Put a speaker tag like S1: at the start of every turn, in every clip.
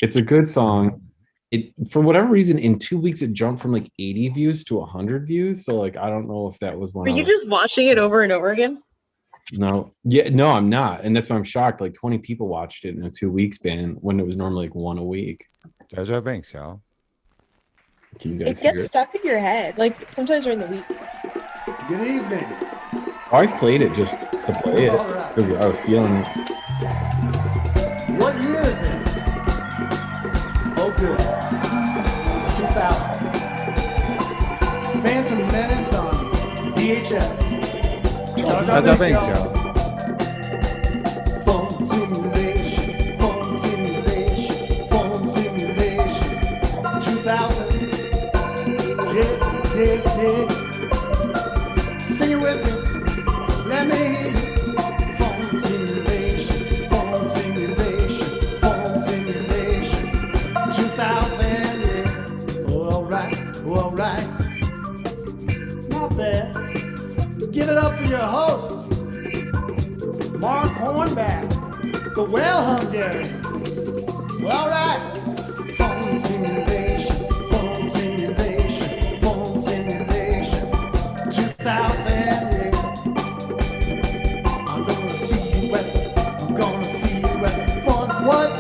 S1: It's a good song. It for whatever reason in 2 weeks it jumped from like 80 views to 100 views. So like I don't know if that was one
S2: Were
S1: of
S2: you
S1: the
S2: just watching it over and over again?
S1: no. Yeah, no, I'm not. And that's why I'm shocked. Like 20 people watched it in a 2 week span when it was normally like one a week.
S3: Jar Banks, y'all.
S1: Can you guys
S2: It
S1: hear
S2: gets
S1: it?
S2: stuck in your head. Like sometimes during the week.
S4: Good evening.
S1: Oh, I've played it just to play it
S4: All right.
S1: because I was feeling it.
S4: What year is it? Oh, good. It's 2000. Phantom Menace on VHS.
S3: Jar Banks, y'all.
S4: Phone simulation, phone simulation, phone simulation. 2000. Yeah, yeah, yeah. Sing it with me. Let me hear you. Phone simulation, phone simulation, phone simulation. 2000, yeah. Oh, all right. Not bad. Give it up for your host, Mark Hornback, the well Hungarian. Well, all right. Phone simulation, phone simulation, phone simulation. 2000, yeah. I'm gonna see you at the fun. What?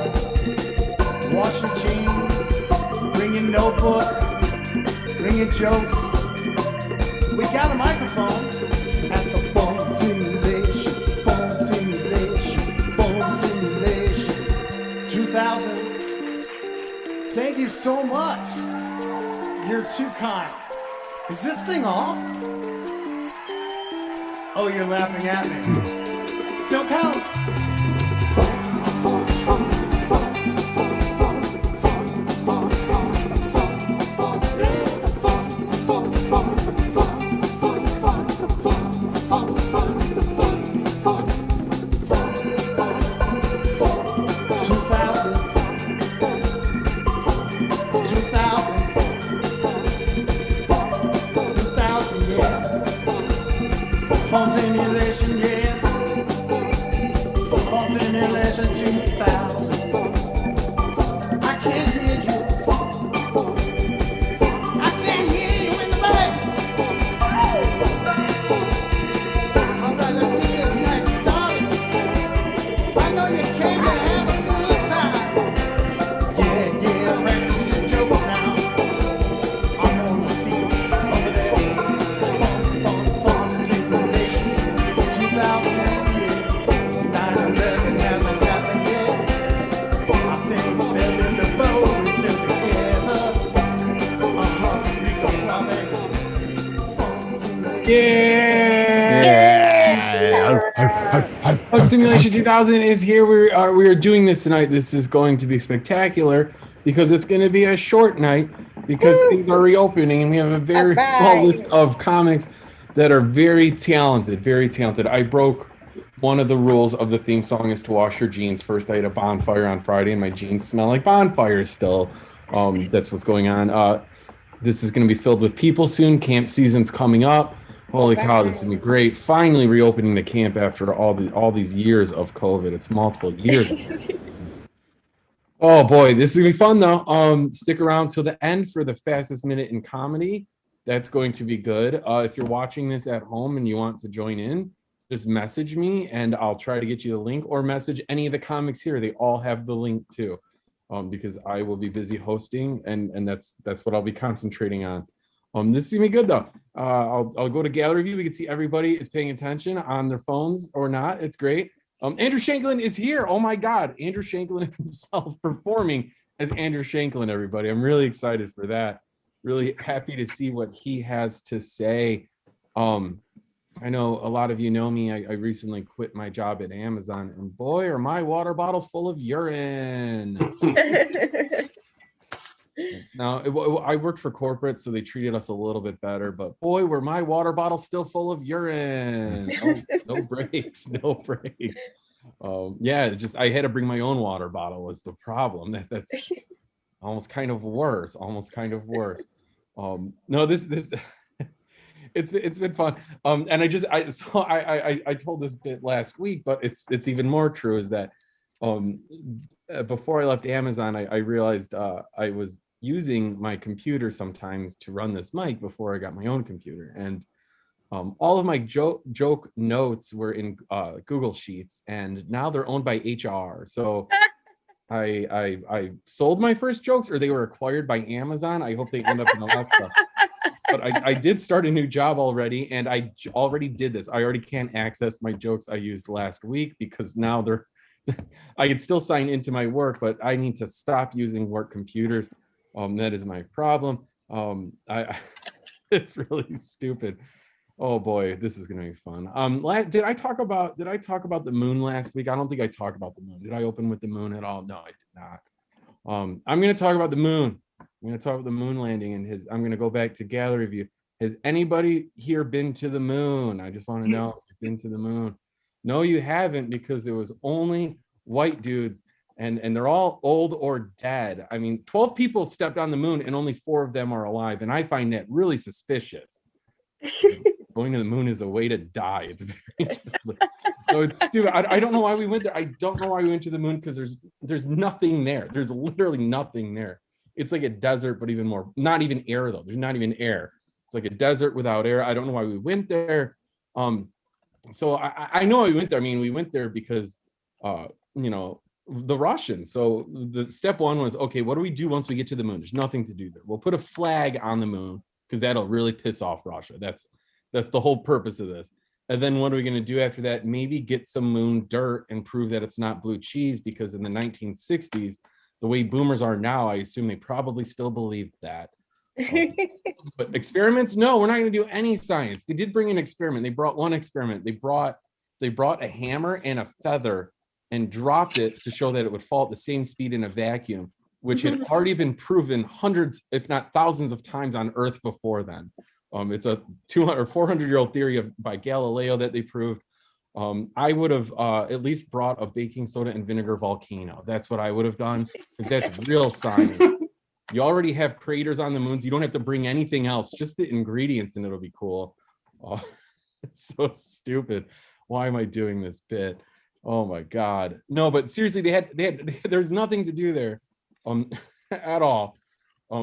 S4: Wash your jeans, bring your notebook, bring your jokes. We got a microphone at the phone simulation, phone simulation, phone simulation. 2000. Thank you so much. You're too kind. Is this thing off? Oh, you're laughing at me. Still counts. Phone simulation, yeah. Phone simulation 2000. I can't hear you. I can't hear you in the back. All right, let's get this night started. I know you came to have a good time. Yeah, practice your jokes now. I'm gonna see you over there. Phone simulation 2000, yeah. 9/11 hasn't happened yet. I think Billy the Bow is still together. We can swap it. Phone simulation.
S3: Yeah.
S1: Bug Simulation 2000 is here. We are doing this tonight. This is going to be spectacular because it's going to be a short night because things are reopening and we have a very small list of comics that are very talented, very talented. I broke one of the rules of the theme song is to wash your jeans first. I had a bonfire on Friday and my jeans smell like bonfires still. That's what's going on. This is going to be filled with people soon. Camp season's coming up. Holy cow, this is gonna be great. Finally reopening the camp after all these years of COVID. It's multiple years. Oh boy, this is gonna be fun though. Stick around till the end for the fastest minute in comedy. That's going to be good. If you're watching this at home and you want to join in, just message me and I'll try to get you the link or message any of the comics here. They all have the link too. Because I will be busy hosting and that's what I'll be concentrating on. This is gonna be good though. I'll go to gallery view. We can see everybody is paying attention on their phones or not. It's great. Andrew Shanklin is here. Oh my God, Andrew Shanklin himself performing as Andrew Shanklin. Everybody, I'm really excited for that. Really happy to see what he has to say. I know a lot of you know me. I recently quit my job at Amazon, and boy, are my water bottles full of urine. Now, I worked for corporate, so they treated us a little bit better. But boy, were my water bottles still full of urine. No breaks, no breaks. Yeah, just I had to bring my own water bottle was the problem. That's almost kind of worse. No, this it's been fun. And I told this bit last week, but it's even more true is that um, before I left Amazon, I realized I was using my computer sometimes to run this mic before I got my own computer. And all of my joke notes were in Google Sheets, and now they're owned by HR. So I sold my first jokes, or they were acquired by Amazon. I hope they end up in Alexa. But I did start a new job already, and I already did this. I already can't access my jokes I used last week because now they're I could still sign into my work, but I need to stop using work computers. That is my problem. I it's really stupid. Oh boy, this is gonna be fun. Did I talk about the moon last week? I don't think I talked about the moon. Did I open with the moon at all? No, I did not. I'm gonna talk about the moon. I'm gonna talk about the moon landing and I'm gonna go back to gallery view. Has anybody here been to the moon? I just want to know if you've been to the moon. No, you haven't, because it was only white dudes, and they're all old or dead. I mean, 12 people stepped on the moon and only 4 of them are alive, and I find that really suspicious. Going to the moon is a way to die. It's very so it's stupid. I don't know why we went there. I don't know why we went to the moon, because there's nothing there. There's literally nothing there. It's like a desert, but even more, not even air though. There's not even air. It's like a desert without air. I don't know why we went there. So I know we went there. I mean, we went there because the Russians. So the step one was, okay, what do we do once we get to the moon? There's nothing to do there. We'll put a flag on the moon, because that'll really piss off Russia. That's the whole purpose of this. And then what are we going to do after that? Maybe get some moon dirt and prove that it's not blue cheese, because in the 1960s, the way boomers are now, I assume they probably still believed that. But experiments? No, we're not going to do any science. They did bring an experiment. They brought one experiment. They brought a hammer and a feather and dropped it to show that it would fall at the same speed in a vacuum, which had already been proven hundreds, if not thousands of times on Earth before then. It's a 200 or 400-year-old theory by Galileo that they proved. I would have at least brought a baking soda and vinegar volcano. That's what I would have done, because that's real science. You already have craters on the moons. You don't have to bring anything else, just the ingredients, and it'll be cool. It's so stupid. Why am I doing this bit? Oh my God. No, but seriously, there's nothing to do there at all.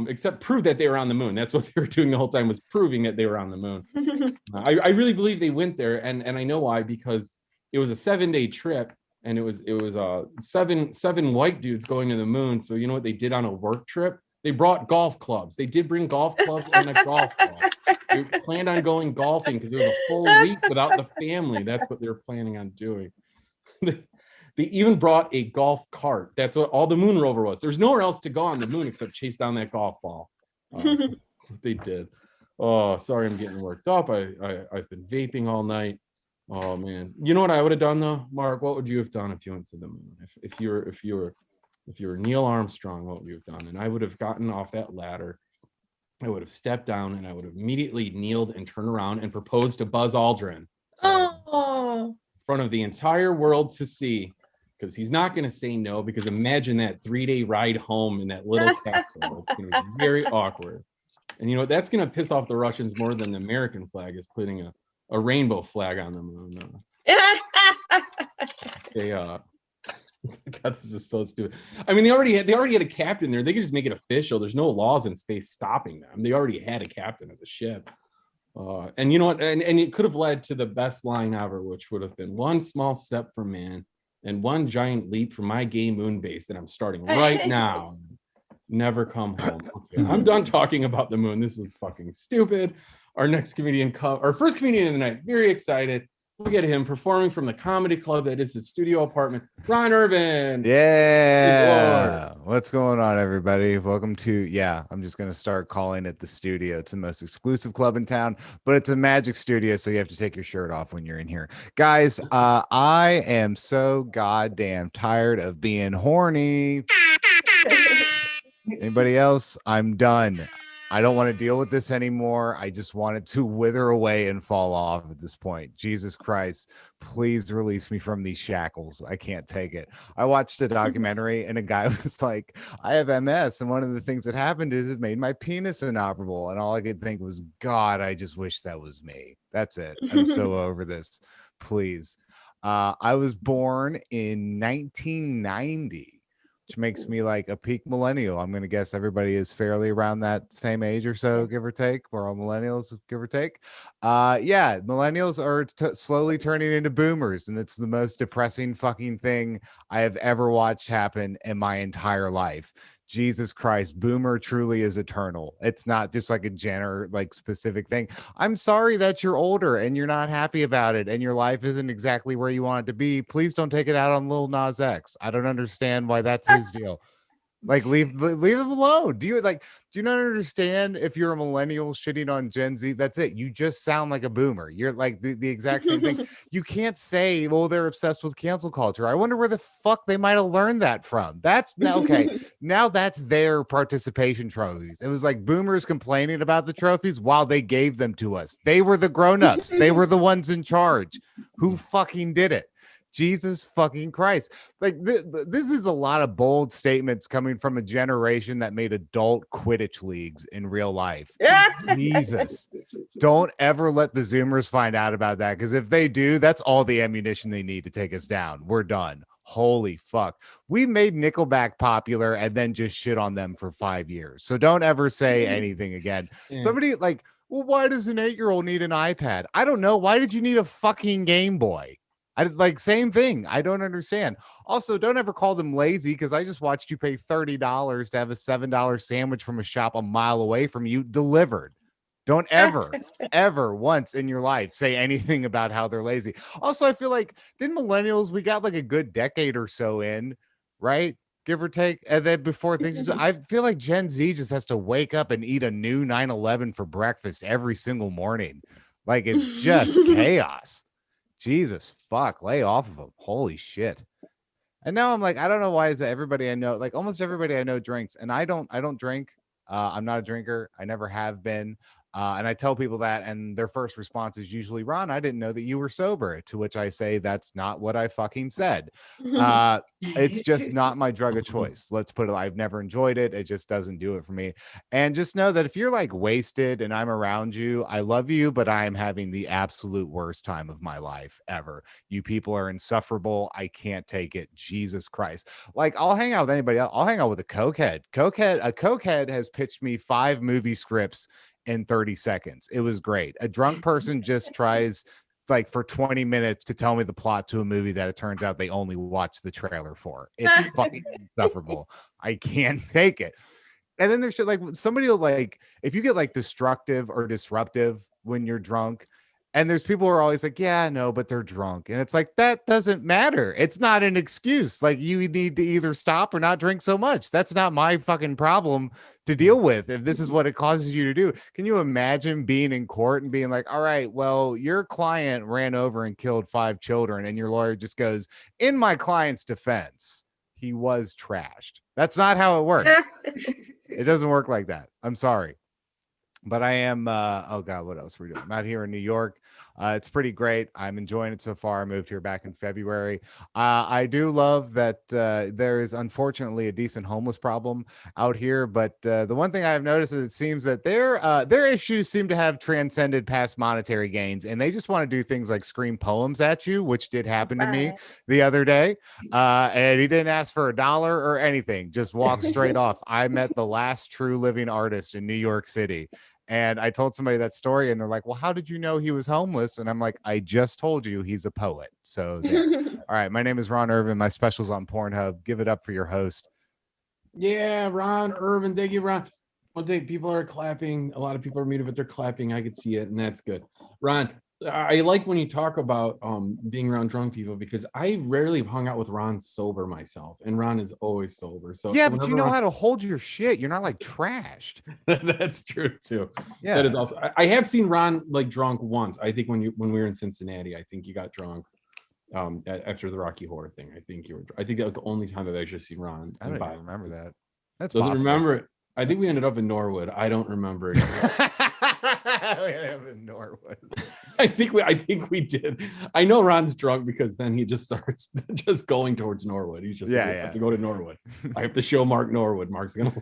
S1: Except prove that they were on the moon. That's what they were doing the whole time, was proving that they were on the moon. I really believe they went there, and I know why, because it was a 7-day trip, and it was seven white dudes going to the moon. So you know what they did on a work trip? They brought golf clubs. They did bring golf clubs and a golf club. They planned on going golfing because it was a full week without the family. That's what they were planning on doing. They even brought a golf cart. That's what all the moon rover was. There's nowhere else to go on the moon except chase down that golf ball. So that's what they did. Oh, sorry, I'm getting worked up. I've been vaping all night. Oh man, you know what I would have done though, Mark? What would you have done if you went to the moon? If you were Neil Armstrong, what would you have done? And I would have gotten off that ladder. I would have stepped down, and I would have immediately kneeled and turned around and proposed to Buzz Aldrin.
S2: Oh,
S1: In front of the entire world to see. Because he's not going to say no, because imagine that 3-day ride home in that little capsule. It's going to be very awkward. And you know, that's going to piss off the Russians more than the American flag is putting a rainbow flag on the moon. God, this is so stupid. I mean, they already had a captain there. They could just make it official. There's no laws in space stopping them. They already had a captain of the ship. And you know what? And it could have led to the best line ever, which would have been one small step for man and one giant leap for my gay moon base that I'm starting right now. Never come home. Okay, I'm done talking about the moon. This is fucking stupid. Our next comedian, our first comedian of the night, very excited. Look at him performing from the comedy club that is his studio apartment. Ron Irvin.
S3: Yeah. What's going on, everybody? Welcome to, I'm just going to start calling it the studio. It's the most exclusive club in town, but it's a magic studio, so you have to take your shirt off when you're in here. Guys, I am so goddamn tired of being horny. Anybody else? I'm done. I don't want to deal with this anymore. I just want it to wither away and fall off at this point. Jesus Christ, please release me from these shackles. I can't take it. I watched a documentary and a guy was like, I have MS. And one of the things that happened is it made my penis inoperable. And all I could think was, God, I just wish that was me. That's it. I'm so over this. Please. I was born in 1990, which makes me like a peak millennial. I'm going to guess everybody is fairly around that same age or so, give or take. We're all millennials, give or take. Yeah, millennials are slowly turning into boomers, and it's the most depressing fucking thing I have ever watched happen in my entire life. Jesus Christ, boomer truly is eternal. It's not just like a gender like specific thing. I'm sorry that you're older and you're not happy about it and your life isn't exactly where you want it to be. Please don't take it out on Lil Nas X. I don't understand why that's his deal. Like leave them alone. Do you not understand if you're a millennial shitting on Gen Z? That's it. You just sound like a boomer. You're like the exact same thing. You can't say, well, they're obsessed with cancel culture. I wonder where the fuck they might have learned that from. That's now okay. Now that's their participation trophies. It was like boomers complaining about the trophies while they gave them to us. They were the grown-ups. They were the ones in charge. Who fucking did it? Jesus fucking Christ. Like this is a lot of bold statements coming from a generation that made adult Quidditch leagues in real life. Jesus. Don't ever let the Zoomers find out about that, because if they do, that's all the ammunition they need to take us down. We're done. Holy fuck. We made Nickelback popular and then just shit on them for 5 years. So don't ever say anything again. Somebody like, well, why does an 8-year-old need an iPad? I don't know. Why did you need a fucking Game Boy? I like same thing. I don't understand. Also, don't ever call them lazy, because I just watched you pay $30 to have a $7 sandwich from a shop a mile away from you delivered. Don't ever, ever once in your life say anything about how they're lazy. Also, I feel like didn't millennials, we got like a good decade or so in, right? Give or take. And then before things, I feel like Gen Z just has to wake up and eat a new 911 for breakfast every single morning. Like it's just chaos. Jesus fuck, lay off of them. Holy shit. And now I'm like, I don't know why is that everybody I know, like almost everybody I know drinks, and I don't drink. I'm not a drinker. I never have been. And I tell people that, and their first response is usually, Ron, I didn't know that you were sober. To which I say, that's not what I fucking said. It's just not my drug of choice. Let's put it, I've never enjoyed it. It just doesn't do it for me. And just know that if you're like wasted and I'm around you, I love you, but I am having the absolute worst time of my life ever. You people are insufferable. I can't take it. Jesus Christ. Like I'll hang out with anybody else. I'll hang out with a cokehead. A cokehead has pitched me 5 movie scripts in 30 seconds. It was great. A drunk person just tries like for 20 minutes to tell me the plot to a movie that it turns out they only watched the trailer for. It's fucking insufferable. I can't take it. And then there's shit like somebody will like, if you get like destructive or disruptive when you're drunk, and there's people who are always like, yeah, no, but they're drunk. And it's like, that doesn't matter. It's not an excuse. Like you need to either stop or not drink so much. That's not my fucking problem to deal with if this is what it causes you to do. Can you imagine being in court and being like, all right, well, your client ran over and killed 5 children, and your lawyer just goes, in my client's defense, he was trashed. That's not how it works. It doesn't work like that. I'm sorry. But I am, oh God, what else are we doing? I'm out here in New York. It's pretty great. I'm enjoying it so far. I moved here back in February. I do love that there is unfortunately a decent homeless problem out here. But the one thing I've noticed is it seems that their issues seem to have transcended past monetary gains. And they just want to do things like scream poems at you, which did happen to me the other day. And he didn't ask for $1 or anything, just walked straight off. I met the last true living artist in New York City. And I told somebody that story, and they're like, well, how did you know he was homeless? And I'm like, I just told you he's a poet. So there. All right. My name is Ron Irvin. My special's on Pornhub. Give it up for your host.
S1: Yeah, Ron Irvin. Thank you, Ron. One thing, people are clapping. A lot of people are muted, but they're clapping. I could see it, and that's good. Ron, I like when you talk about being around drunk people, because I rarely have hung out with Ron sober myself, and Ron is always sober. So
S3: yeah, but you know how to hold your shit. You're not like trashed.
S1: That's true too.
S3: Yeah,
S1: that is also. I have seen Ron like drunk once. I think when we were in Cincinnati, I think you got drunk after the Rocky Horror thing. I think that was the only time I've actually seen Ron.
S3: I don't even remember that. That's
S1: doesn't
S3: possible.
S1: remember it. I think we ended up in Norwood. I don't remember it.
S3: We ended up in Norwood.
S1: I think we did. I know Ron's drunk because then he just starts just going towards Norwood. He's just I have to go to Norwood. I have to show Mark Norwood. Mark's gonna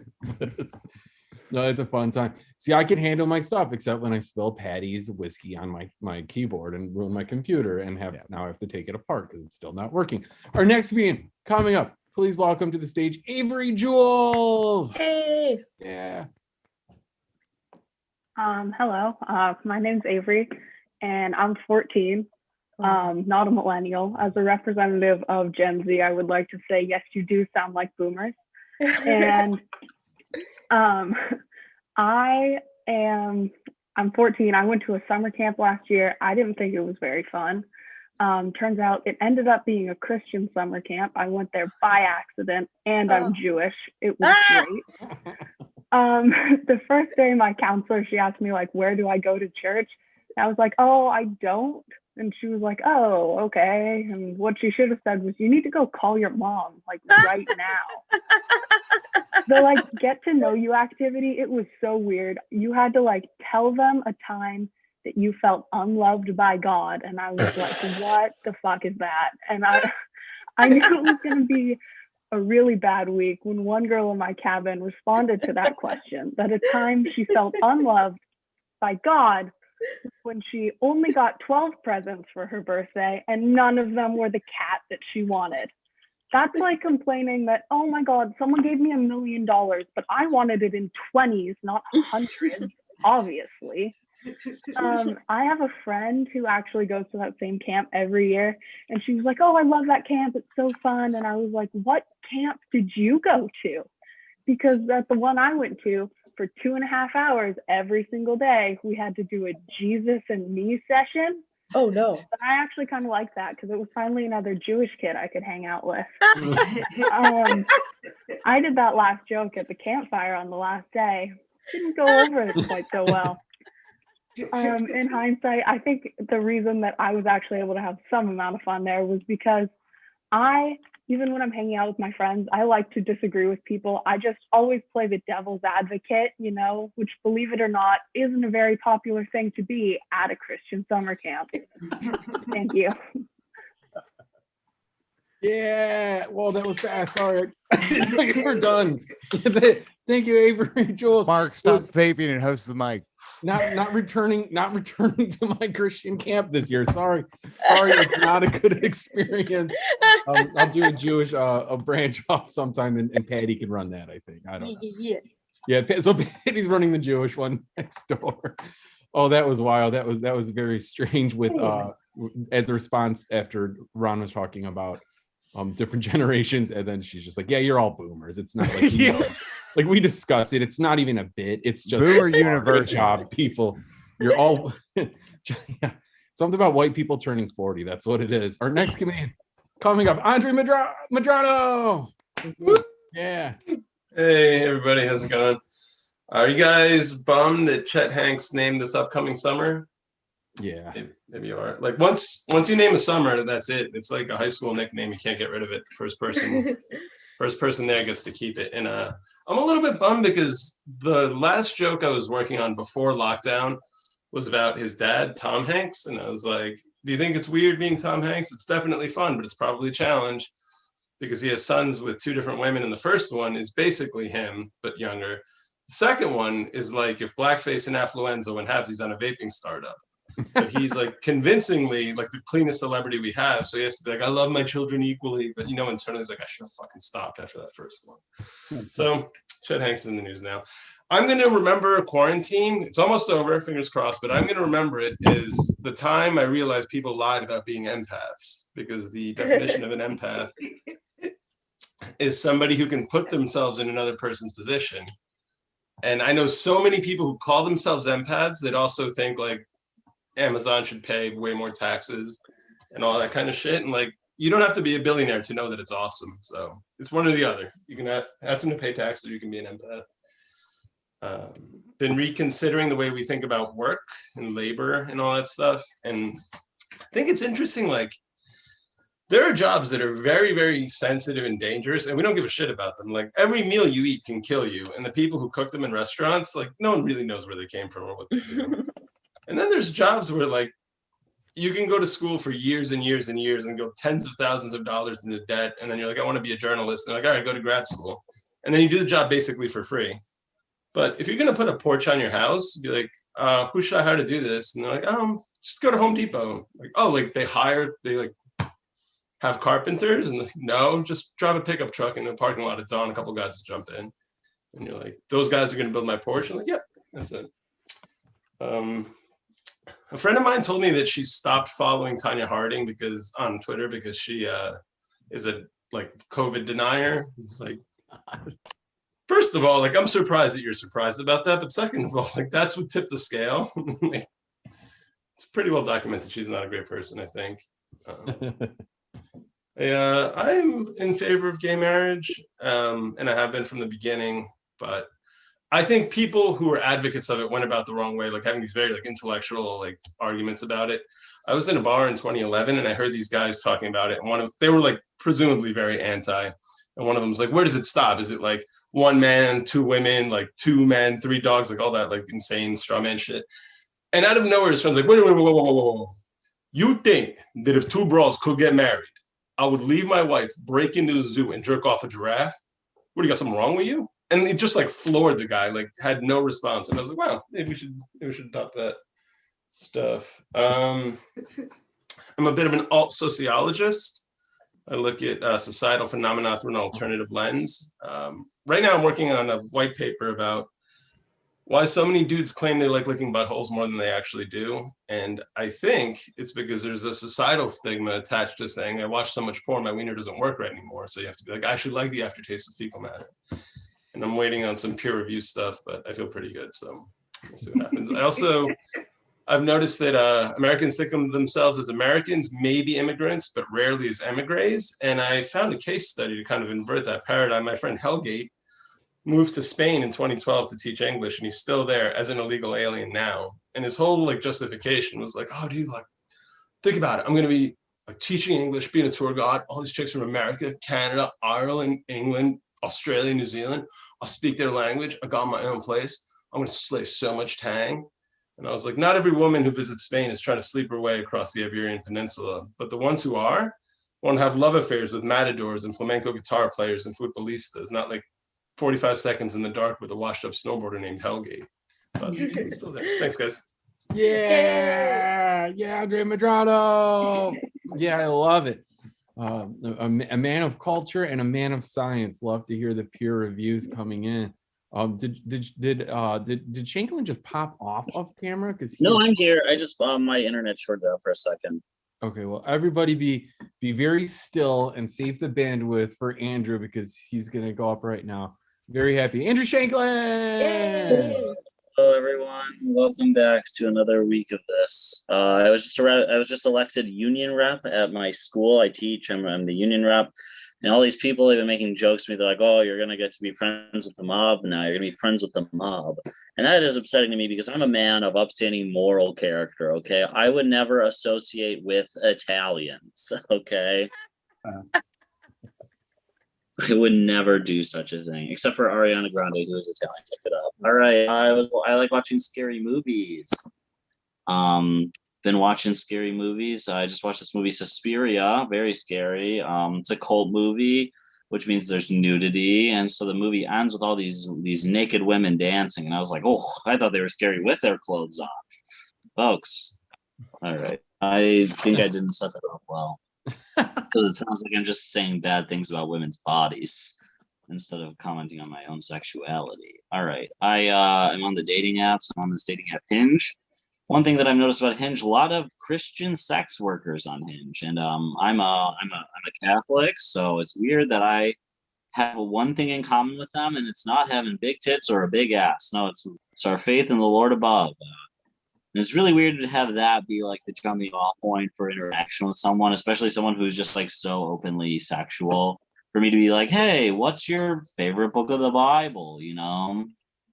S1: No, it's a fun time. See, I can handle my stuff except when I spill Patty's whiskey on my keyboard and ruin my computer and now I have to take it apart because it's still not working. Our next comedian coming up, please welcome to the stage Avery Jules.
S2: Hey.
S1: Yeah.
S5: Hello, my name's Avery, and I'm 14, not a millennial. As a representative of Gen Z, I would like to say, yes, you do sound like boomers. And I'm 14. I went to a summer camp last year. I didn't think it was very fun. Turns out it ended up being a Christian summer camp. I went there by accident, and I'm Jewish. It was great. The first day, my counselor, she asked me, like, where do I go to church? And I was like, oh, I don't. And she was like, oh, okay. And what she should have said was, you need to go call your mom, like, right now. The, like, get to know you activity, it was so weird. You had to, like, tell them a time that you felt unloved by God. And I was like, what the fuck is that? And I knew it was going to be a really bad week when one girl in my cabin responded to that question, that a time she felt unloved by God when she only got 12 presents for her birthday and none of them were the cat that she wanted. That's like complaining that, oh my God, someone gave me $1 million, but I wanted it in 20s, not hundreds, obviously. I have a friend who actually goes to that same camp every year, and she was like, oh, I love that camp, it's so fun. And I was like, what camp did you go to? Because at the one I went to, for 2.5 hours every single day, we had to do a Jesus and me session.
S2: Oh no.
S5: But I actually kind of liked that because it was finally another Jewish kid I could hang out with. I did that last joke at the campfire on the last day. Didn't go over it quite so well. In hindsight, I think the reason that I was actually able to have some amount of fun there was because even when I'm hanging out with my friends, I like to disagree with people. I just always play the devil's advocate, which, believe it or not, isn't a very popular thing to be at a Christian summer camp. Thank you.
S1: Yeah, well, that was fast. Sorry, we're done. Thank you, Avery Jules.
S3: Mark, stop vaping and host the mic.
S1: Not returning to my Christian camp this year. Sorry, it's not a good experience. I'll do a Jewish a branch off sometime, and Patty can run that. I think. I don't know. Yeah. So Patty's running the Jewish one next door. Oh, that was wild. That was very strange. With as a response after Ron was talking about different generations, and then she's just like, yeah, you're all boomers. It's not like like we discussed it. It's not even a bit. It's just
S3: boomer universe
S1: job, people. You're all something about white people turning 40. That's what it is. Our next comedian coming up, Andre Madrano. Yeah.
S6: Hey everybody, how's it going? Are you guys bummed that Chet Hanks named this upcoming summer?
S1: Yeah.
S6: Maybe you are. Like once you name a summer, that's it. It's like a high school nickname. You can't get rid of it. First person there gets to keep it. And I'm a little bit bummed because the last joke I was working on before lockdown was about his dad, Tom Hanks. And I was like, do you think it's weird being Tom Hanks? It's definitely fun, but it's probably a challenge because he has sons with 2 different women. And the first one is basically him, but younger. The second one is like if blackface and affluenza went halvesies on a vaping startup. But he's like convincingly like the cleanest celebrity we have. So he has to be like, I love my children equally. But internally he's like, I should have fucking stopped after that first one. So Chet Hanks is in the news now. I'm going to remember quarantine. It's almost over, fingers crossed, but I'm going to remember it is the time I realized people lied about being empaths, because the definition of an empath is somebody who can put themselves in another person's position. And I know so many people who call themselves empaths that also think like Amazon should pay way more taxes and all that kind of shit. And like, you don't have to be a billionaire to know that it's awesome. So it's one or the other. You can ask them to pay taxes, or you can be an empath. Been reconsidering the way we think about work and labor and all that stuff. And I think it's interesting, like, there are jobs that are very, very sensitive and dangerous, and we don't give a shit about them. Like, every meal you eat can kill you. And the people who cook them in restaurants, like, no one really knows where they came from or what they do. And then there's jobs where, like, you can go to school for years and years and years and go tens of thousands of dollars into debt. And then you're like, I want to be a journalist. And they're like, all right, go to grad school. And then you do the job basically for free. But if you're gonna put a porch on your house, be like, who should I hire to do this? And they're like, just go to Home Depot. Like, oh, like they like have carpenters, and no, just drive a pickup truck in the parking lot at dawn. A couple guys jump in, and you're like, those guys are gonna build my porch. I'm like, yep, that's it. A friend of mine told me that she stopped following Tanya Harding on Twitter because she is a like COVID denier. It's like, first of all, like I'm surprised that you're surprised about that, but second of all, like that's what tipped the scale. Like, it's pretty well documented she's not a great person, I think. I'm in favor of gay marriage, and I have been from the beginning, but I think people who are advocates of it went about the wrong way, like having these very like intellectual like arguments about it. I was in a bar in 2011 and I heard these guys talking about it, and they were like presumably very anti, and one of them was like, where does it stop? Is it like 1 man, 2 women, like 2 men, 3 dogs, like all that like insane straw man shit? And out of nowhere, his friend's like, wait, whoa. You think that if 2 bros could get married, I would leave my wife, break into the zoo and jerk off a giraffe? What, do you got something wrong with you? And it just like floored the guy, like had no response. And I was like, wow, maybe we should adopt that stuff. I'm a bit of an alt sociologist. I look at societal phenomena through an alternative lens. Right now I'm working on a white paper about why so many dudes claim they like licking buttholes more than they actually do. And I think it's because there's a societal stigma attached to saying, I watch so much porn, my wiener doesn't work right anymore. So you have to be like, I actually like the aftertaste of fecal matter. And I'm waiting on some peer review stuff, but I feel pretty good. So we'll see what happens. I've noticed that Americans think of themselves as Americans, maybe immigrants, but rarely as emigres. And I found a case study to kind of invert that paradigm. My friend Hellgate moved to Spain in 2012 to teach English, and he's still there as an illegal alien now. And his whole like justification was like, oh, dude, like, think about it. I'm going to be like teaching English, being a tour guide, all these chicks from America, Canada, Ireland, England, Australia, New Zealand. I'll speak their language. I got my own place. I'm going to slay so much tang. And I was like, not every woman who visits Spain is trying to sleep her way across the Iberian Peninsula, but the ones who are want to have love affairs with matadors and flamenco guitar players and futbolistas, not like 45 seconds in the dark with a washed up snowboarder named Hellgate. But he's still there. Thanks, guys.
S1: Yeah, Andre Madrano. Yeah, I love it. A man of culture and a man of science. Love to hear the peer reviews coming in. Did Shanklin just pop off of camera?
S7: No, I'm here. I just my internet shorted out for a second.
S1: Okay, well, everybody be very still and save the bandwidth for Andrew because he's gonna go up right now. Very happy, Andrew Shanklin.
S2: Yay.
S7: Hello, everyone. Welcome back to another week of this. I was just elected union rep at my school. I teach. I'm the union rep. And all these people have been making jokes to me. They're like, oh, you're going to get to be friends with the mob now. You're going to be friends with the mob. And that is upsetting to me because I'm a man of upstanding moral character, okay? I would never associate with Italians, okay? I would never do such a thing, except for Ariana Grande, who is Italian. Look it up. All right, I like watching scary movies. Been watching scary movies. I just watched this movie, Suspiria, very scary. It's a cult movie, which means there's nudity, and so the movie ends with all these naked women dancing, and I was like, oh, I thought they were scary with their clothes on, folks. All right, I think I didn't set that up well because it sounds like I'm just saying bad things about women's bodies instead of commenting on my own sexuality. All right, I'm on the dating apps. I'm on this dating app Hinge. One thing that I've noticed about Hinge, a lot of Christian sex workers on Hinge, and I'm a Catholic, so it's weird that I have one thing in common with them, and it's not having big tits or a big ass. No, it's our faith in the Lord above. And it's really weird to have that be like the jumping off point for interaction with someone, especially someone who's just like so openly sexual. For me to be like, hey, what's your favorite book of the Bible? You know?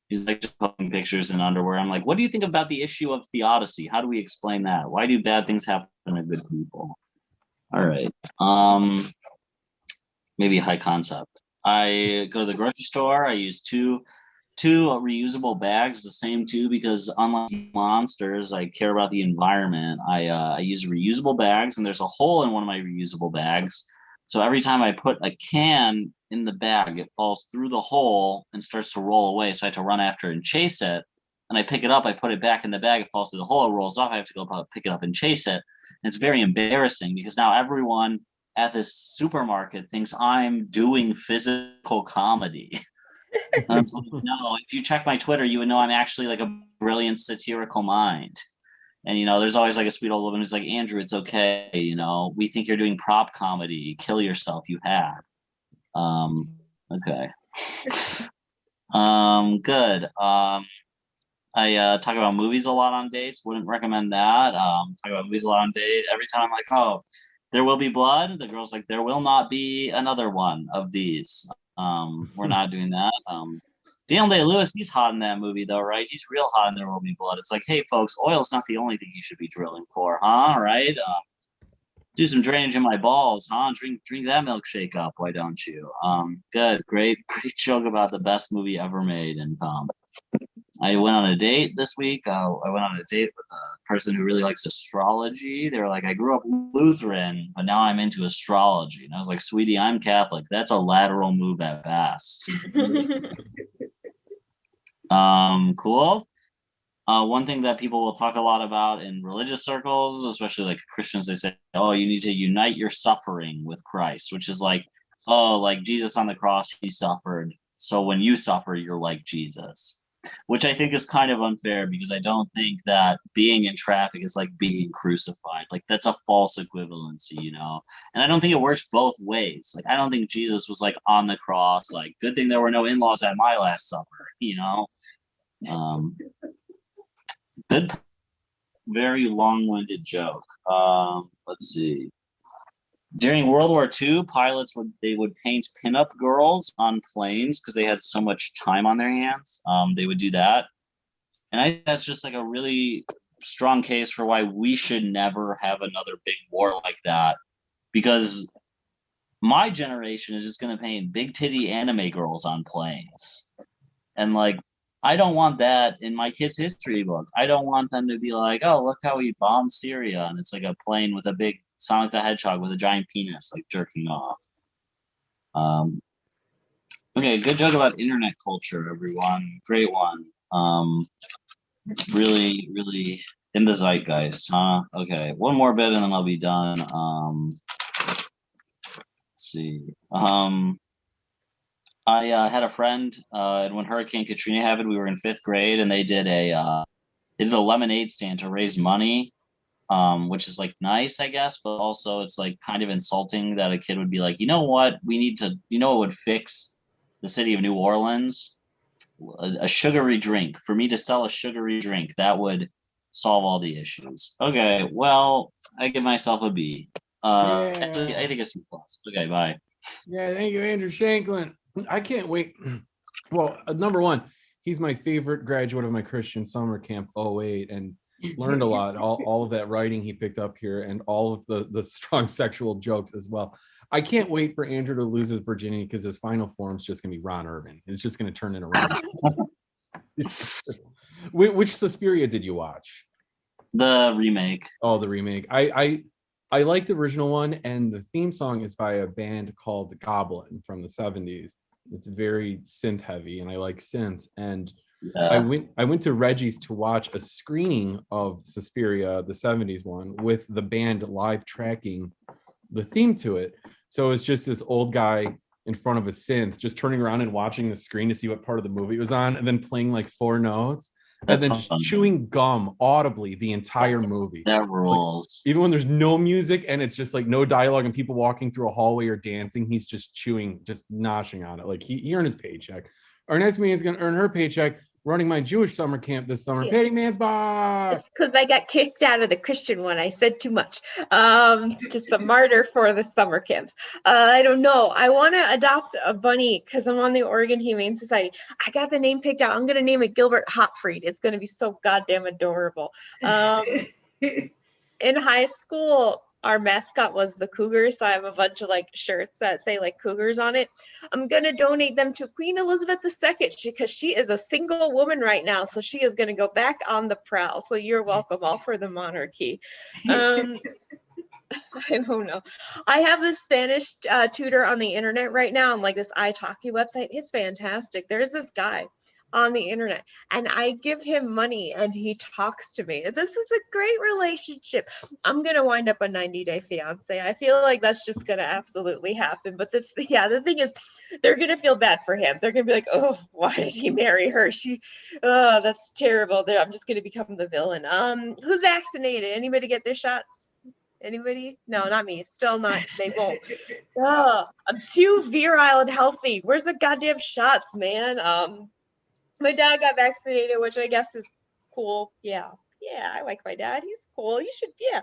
S7: He's like just posting pictures in underwear. I'm like, what do you think about the issue of theodicy? How do we explain that? Why do bad things happen to good people? All right. Maybe high concept. I go to the grocery store. I use two reusable bags, the same two, because unlike monsters, I care about the environment. I use reusable bags, and there's a hole in one of my reusable bags. So every time I put a can in the bag, it falls through the hole and starts to roll away. So I have to run after it and chase it. And I pick it up, I put it back in the bag, it falls through the hole, it rolls off. I have to go pick it up and chase it. And it's very embarrassing because now everyone at this supermarket thinks I'm doing physical comedy. And it's like, no, if you check my Twitter, you would know I'm actually like a brilliant satirical mind. And, you know, there's always like a sweet old woman who's like, Andrew, it's okay. You know, we think you're doing prop comedy. Kill yourself. You have. Okay. Good. I talk about movies a lot on dates. Wouldn't recommend that. Talk about movies a lot on date. Every time I'm like, oh, there will be blood. The girl's like, there will not be another one of these. We're not doing that. Daniel Day-Lewis, he's hot in that movie though, right? He's real hot in There Will Be Blood. It's like, hey folks, oil's not the only thing you should be drilling for, huh? Right? Do some drainage in my balls, huh? Drink that milkshake up, why don't you? Good, great joke about the best movie ever made. And I went on a date this week. I went on a date with a person who really likes astrology. They were like, I grew up Lutheran, but now I'm into astrology. And I was like, sweetie, I'm Catholic. That's a lateral move at best. Cool. One thing that people will talk a lot about in religious circles, especially like Christians, they say, oh, you need to unite your suffering with Christ, which is like, oh, like Jesus on the cross, he suffered. So when you suffer, you're like Jesus, which I think is kind of unfair because I don't think that being in traffic is like being crucified. Like that's a false equivalency, you know? And I don't think it works both ways. Like, I don't think Jesus was like on the cross, like, good thing there were no in-laws at my last supper, you know? Good, very long-winded joke. Let's see. During World War II, pilots would paint pinup girls on planes because they had so much time on their hands. They would do that, and I think that's just like a really strong case for why we should never have another big war like that. Because my generation is just going to paint big titty anime girls on planes, and like, I don't want that in my kids' history book. I don't want them to be like, oh, look how we bombed Syria, and it's like a plane with a big Sonic the Hedgehog with a giant penis, like jerking off. Okay, good joke about internet culture, everyone. Great one. Really, really in the zeitgeist, huh? Okay, one more bit and then I'll be done. Let's see. I had a friend, and when Hurricane Katrina happened, we were in 5th grade, and they did a lemonade stand to raise money, which is like nice, I guess, but also it's like kind of insulting that a kid would be like, you know what, we need to, you know what would fix the city of New Orleans? A sugary drink. For me to sell a sugary drink, that would solve all the issues. Okay, well, I give myself a B. Actually, I think it's C+. Okay, bye.
S1: Yeah, thank you, Andrew Shanklin. I can't wait. Well, number one, he's my favorite graduate of my Christian summer camp 08 and learned a lot. All of that writing he picked up here and all of the strong sexual jokes as well. I can't wait for Andrew to lose his virginity because his final form is just going to be Ron Irvin. It's just going to turn it around. Which Suspiria did you watch?
S7: The remake.
S1: Oh, the remake. I like the original one, and the theme song is by a band called Goblin from the 70s. It's very synth heavy, and I like synths. And I went to Reggie's to watch a screening of Suspiria, the 70s one, with the band live tracking the theme to it. So it's just this old guy in front of a synth, just turning around and watching the screen to see what part of the movie it was on, and then playing like 4 notes.
S7: That's
S1: and then
S7: fun.
S1: Chewing gum audibly the entire movie.
S7: That rules.
S1: Like, even when there's no music and it's just like no dialogue and people walking through a hallway or dancing, he's just chewing, just noshing on it. Like he earned his paycheck. Our next meeting is going to earn her paycheck running my Jewish summer camp this summer.
S2: Yeah.
S1: Patty Mansbach.
S2: It's because I got kicked out of the Christian one. I said too much. Just a martyr for the summer camps. I don't know. I want to adopt a bunny because I'm on the Oregon Humane Society. I got the name picked out. I'm going to name it Gilbert Hotfried. It's going to be so goddamn adorable. In high school, our mascot was the cougar, so I have a bunch of like shirts that say like cougars on it. I'm gonna donate them to Queen Elizabeth II because she is a single woman right now, so she is gonna go back on the prowl. So you're welcome, all for the monarchy. I don't know. I have this Spanish tutor on the internet right now on like this italki website. It's fantastic. There's this guy on the internet and I give him money and he talks to me. This is a great relationship. I'm going to wind up a 90-day fiance. I feel like that's just going to absolutely happen. But the thing is, they're going to feel bad for him. They're going to be like, oh, why did he marry her? Oh, that's terrible. I'm just going to become the villain. Who's vaccinated? Anybody get their shots? Anybody? No, not me. Still not. They won't. I'm too virile and healthy. Where's the goddamn shots, man? My dad got vaccinated, which I guess is cool. Yeah, I like my dad. He's cool. You should, yeah.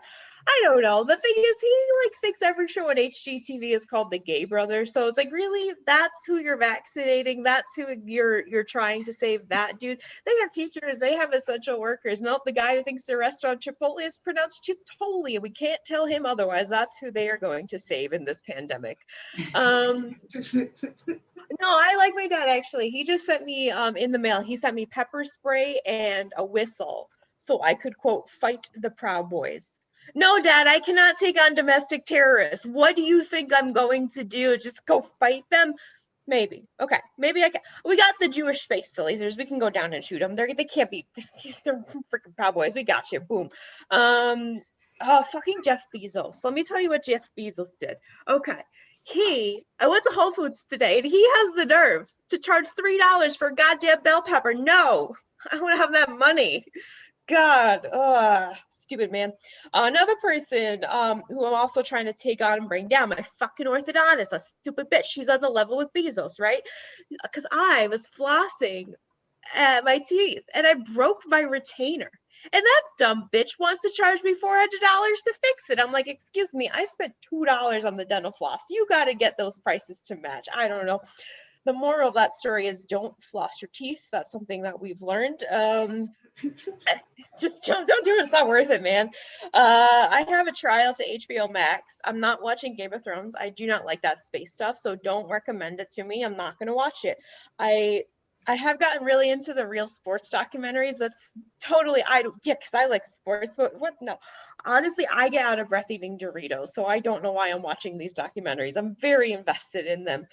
S2: I don't know. The thing is, he like thinks every show on HGTV is called The Gay Brothers. So it's like, really, that's who you're vaccinating. That's who you're trying to save. That dude. They have teachers. They have essential workers. Nope, the guy who thinks the restaurant Chipotle is pronounced Chipotle, and we can't tell him otherwise. That's who they are going to save in this pandemic. No, I like my dad actually. He just sent me in the mail. He sent me pepper spray and a whistle so I could quote fight the Proud Boys. No, Dad, I cannot take on domestic terrorists. What do you think I'm going to do? Just go fight them? Maybe. Okay, maybe I can. We got the Jewish space lasers. We can go down and shoot them. They can't be. They're freaking Proud Boys. We got you. Boom. Fucking Jeff Bezos. Let me tell you what Jeff Bezos did. Okay. I went to Whole Foods today and he has the nerve to charge $3 for a goddamn bell pepper. No, I want to have that money. God, stupid man. Another person who I'm also trying to take on and bring down, my fucking orthodontist, a stupid bitch. She's on the level with Bezos, right? Because I was flossing at my teeth and I broke my retainer. And that dumb bitch wants to charge me $400 to fix it. I'm like, excuse me, I spent $2 on the dental floss. You got to get those prices to match. I don't know. The moral of that story is don't floss your teeth. That's something that we've learned. Just don't do it. It's not worth it, man. I have a trial to HBO Max. I'm not watching Game of Thrones. I do not like that space stuff. So don't recommend it to me. I'm not going to watch it. I have gotten really into the real sports documentaries. That's totally, because I like sports, but what? No, honestly, I get out of breath eating Doritos, so I don't know why I'm watching these documentaries. I'm very invested in them.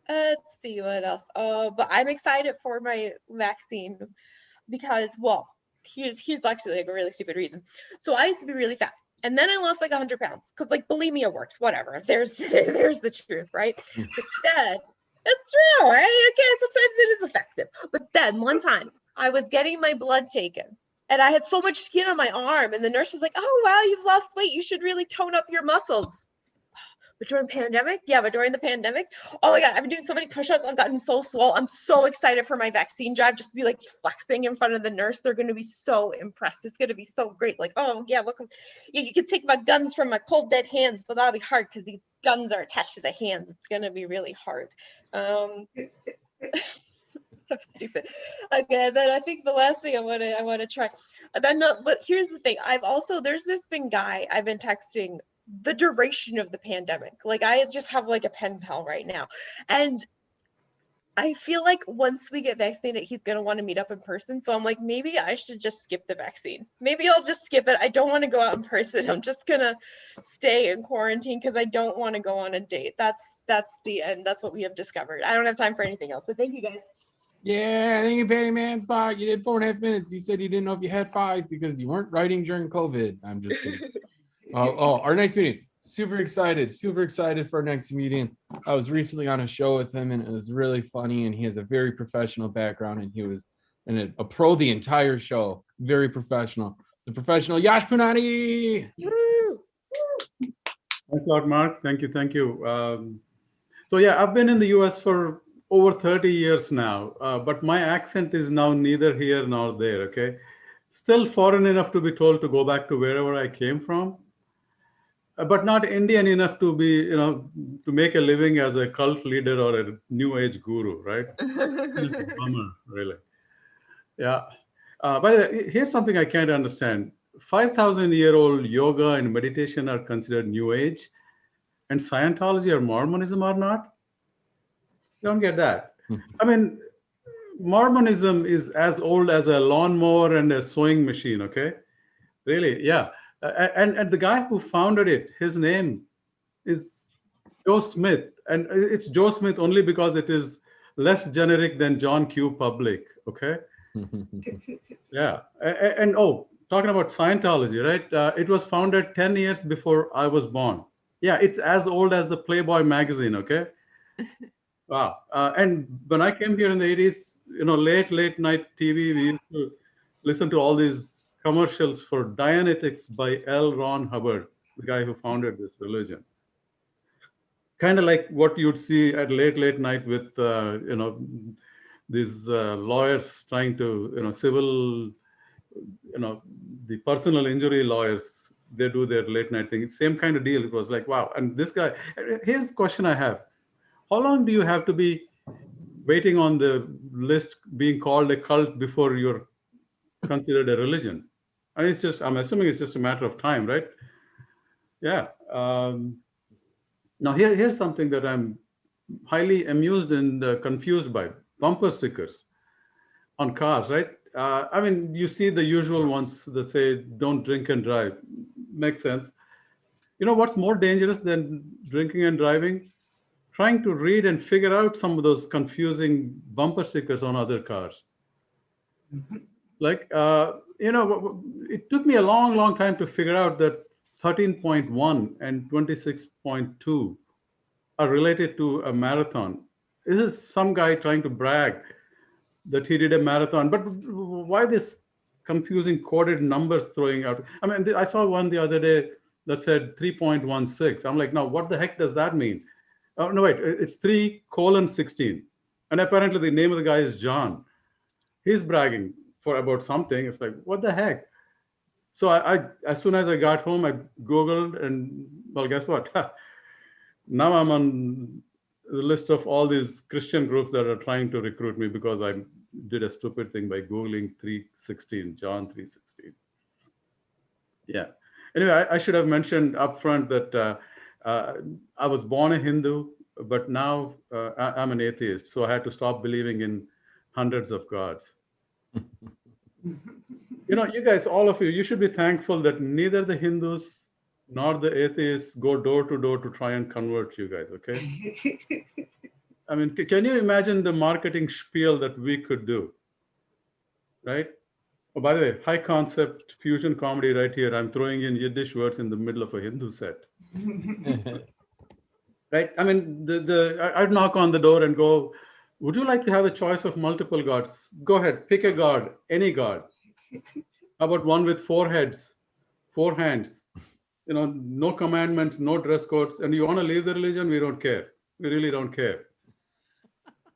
S2: Let's see what else. But I'm excited for my vaccine because, well, here's actually like a really stupid reason. So I used to be really fat. And then I lost like 100 pounds because like bulimia works, whatever. There's the truth, right? But then, it's true, right? Okay, sometimes it is effective. But then one time I was getting my blood taken and I had so much skin on my arm and the nurse was like, oh, wow, you've lost weight. You should really tone up your muscles. But during the pandemic, during the pandemic, oh my God, I've been doing so many push-ups. I've gotten so swole. I'm so excited for my vaccine drive just to be like flexing in front of the nurse. They're going to be so impressed. It's going to be so great. Like, oh yeah, look, you can take my guns from my cold dead hands, but that'll be hard because these guns are attached to the hands. It's going to be really hard. So stupid. Okay, then I think the last thing I want to try. But here's the thing. There's this guy I've been texting the duration of the pandemic. Like I just have like a pen pal right now. And I feel like once we get vaccinated, he's going to want to meet up in person. So I'm like, maybe I should just skip the vaccine. Maybe I'll just skip it. I don't want to go out in person. I'm just going to stay in quarantine because I don't want to go on a date. That's the end. That's what we have discovered. I don't have time for anything else, but thank you guys.
S1: Yeah, thank you, Patty Manspot. You did 4.5 minutes. You said you didn't know if you had 5 because you weren't writing during COVID. I'm just kidding. Our next meeting. Super excited for our next meeting. I was recently on a show with him and it was really funny, and he has a very professional background and he was a pro the entire show. Very professional. The professional Yash Punani.
S8: Thanks a lot, Mark. Thank you. So yeah, I've been in the US for over 30 years now, but my accent is now neither here nor there, okay? Still foreign enough to be told to go back to wherever I came from, but not Indian enough to be, to make a living as a cult leader or a new age guru, right? It's a bummer, really. Yeah. By the way, here's something I can't understand. 5,000-year-old yoga and meditation are considered new age, and Scientology or Mormonism are not? Don't get that. I mean, Mormonism is as old as a lawnmower and a sewing machine, okay? Really, yeah. And the guy who founded it, his name is Joe Smith, and it's Joe Smith only because it is less generic than John Q. Public. Okay, yeah. And oh, talking about Scientology, right? It was founded 10 years before I was born. Yeah, it's as old as the Playboy magazine. Okay. Wow. And when I came here in the 80s, late night TV, we used to listen to all these commercials for Dianetics by L. Ron Hubbard, the guy who founded this religion. Kind of like what you'd see at late night with, these lawyers trying to, civil, the personal injury lawyers, they do their late night thing. Same kind of deal. It was like, wow. And this guy, here's the question I have. How long do you have to be waiting on the list being called a cult before you're considered a religion? And it's just, I'm assuming it's just a matter of time, right? Yeah. Now here's something that I'm highly amused and confused by: bumper stickers on cars, right? I mean, you see the usual ones that say, "Don't drink and drive." Makes sense. You know what's more dangerous than drinking and driving? Trying to read and figure out some of those confusing bumper stickers on other cars. Like, it took me a long time to figure out that 13.1 and 26.2 are related to a marathon. This is some guy trying to brag that he did a marathon, but why this confusing coded numbers throwing out? I mean, I saw one the other day that said 3.16. I'm like, now what the heck does that mean? Oh, no, wait, it's 3:16. And apparently the name of the guy is John. He's bragging about something. It's like, what the heck? So I as soon as I got home, I Googled, and well, guess what? Now I'm on the list of all these Christian groups that are trying to recruit me because I did a stupid thing by Googling 3:16, John 3:16. Yeah. Anyway, I should have mentioned upfront that I was born a Hindu, but now I'm an atheist. So I had to stop believing in hundreds of gods. You guys, all of you, you should be thankful that neither the Hindus nor the atheists go door to door to try and convert you guys, okay? I mean, can you imagine the marketing spiel that we could do, right? Oh, by the way, high concept fusion comedy right here. I'm throwing in Yiddish words in the middle of a Hindu set. Right? I mean, I'd knock on the door and go, would you like to have a choice of multiple gods? Go ahead, pick a god, any god. How about one with 4 heads, 4 hands? No commandments, no dress codes. And you want to leave the religion? We don't care. We really don't care.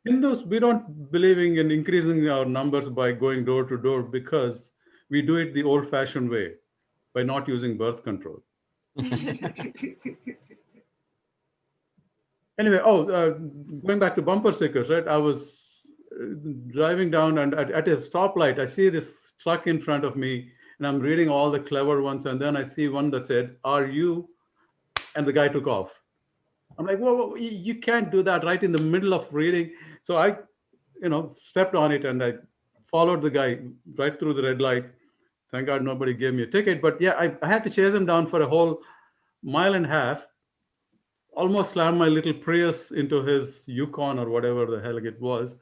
S8: Hindus, we don't believing in increasing our numbers by going door to door because we do it the old-fashioned way by not using birth control. Anyway, going back to bumper stickers, right? I was driving down, and at a stoplight, I see this truck in front of me, and I'm reading all the clever ones, and then I see one that said, "Are you?" And the guy took off. I'm like, whoa, you can't do that right in the middle of reading. So I, stepped on it, and I followed the guy right through the red light. Thank God nobody gave me a ticket. But yeah, I had to chase him down for a whole 1.5 miles. Almost slammed my little Prius into his Yukon or whatever the hell it was.